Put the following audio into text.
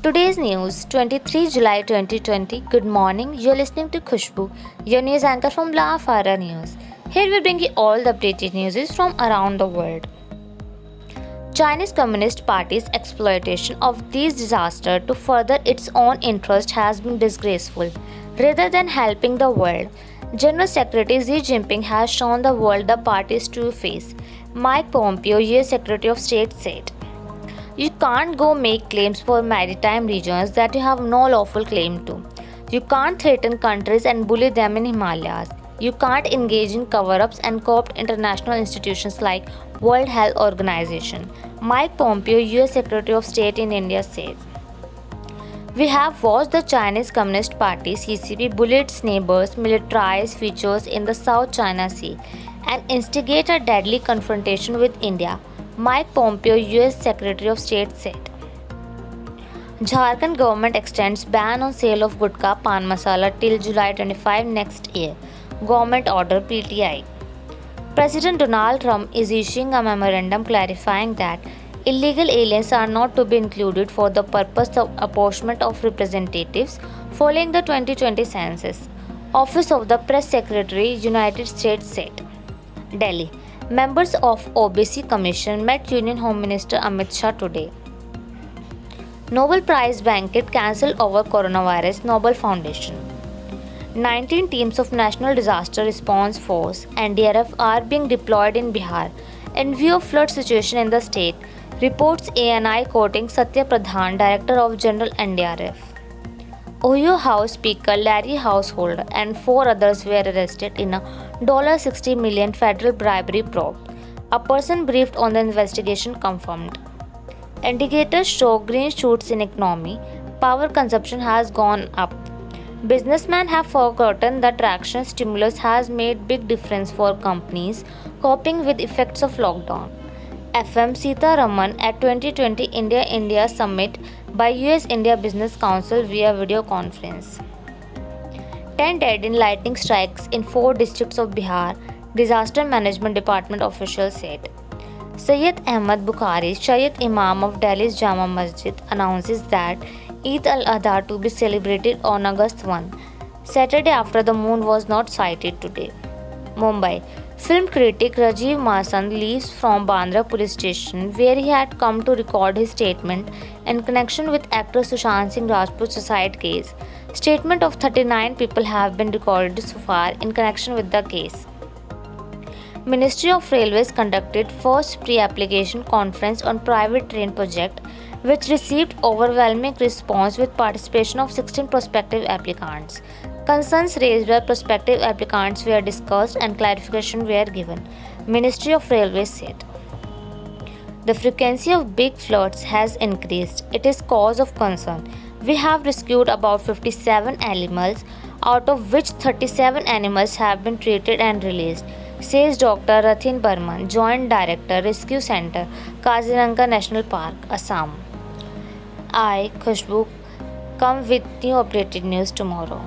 Today's news, 23 July 2020. Good morning. You're listening to Khushbu, your news anchor from La Farah News. Here we bring you all the updated news from around the world. Chinese Communist Party's exploitation of these disasters to further its own interest has been disgraceful. Rather than helping the world, General Secretary Xi Jinping has shown the world the party's true face. Mike Pompeo, US Secretary of State, said. You can't go make claims for maritime regions that you have no lawful claim to. You can't threaten countries and bully them in Himalayas. You can't engage in cover-ups and co-opt international institutions like World Health Organization. Mike Pompeo, US Secretary of State in India, said. We have watched the Chinese Communist Party (CCP) bully its neighbors, militarize features in the South China Sea, and instigate a deadly confrontation with India. Mike Pompeo, US Secretary of State, said. Jharkhand government extends ban on sale of gutka pan masala till July 25 next year. Government order PTI. President Donald Trump is issuing a memorandum clarifying that illegal aliens are not to be included for the purpose of apportionment of representatives following the 2020 census. Office of the Press Secretary, United States, said. Delhi. Members of OBC Commission met Union Home Minister Amit Shah today. Nobel Prize banquet cancelled over coronavirus, Nobel Foundation. 19 teams of National Disaster Response Force (NDRF) are being deployed in Bihar in view of flood situation in the state, reports ANI quoting Satya Pradhan, Director of General NDRF. Ohio House Speaker Larry Householder and 4 others were arrested in a $60 million federal bribery probe. A person briefed on the investigation confirmed. Indicators show green shoots in economy. Power consumption has gone up. Businessmen have forgotten that traction stimulus has made big difference for companies coping with effects of lockdown. FM Sitaraman at 2020 India Summit by US-India Business Council via video conference. 10 dead in lightning strikes in 4 districts of Bihar, Disaster Management Department officials said. Syed Ahmad Bukhari, Shayyid Imam of Delhi's Jama Masjid, announces that Eid al-Adha to be celebrated on August 1, Saturday after the moon was not sighted today. Mumbai. Film critic Rajiv Masand leaves from Bandra police station where he had come to record his statement in connection with actor Sushant Singh Rajput suicide case. Statement of 39 people have been recorded so far in connection with the case. Ministry of Railways conducted first pre-application conference on private train project which received overwhelming response with participation of 16 prospective applicants. Concerns raised by prospective applicants were discussed and clarification were given, Ministry of Railways said. The frequency of big floods has increased. It is cause of concern. We have rescued about 57 animals, out of which 37 animals have been treated and released, says Dr. Rathin Burman, Joint Director, Rescue Center, Kaziranga National Park, Assam. I, Khushbu, come with new updated news tomorrow.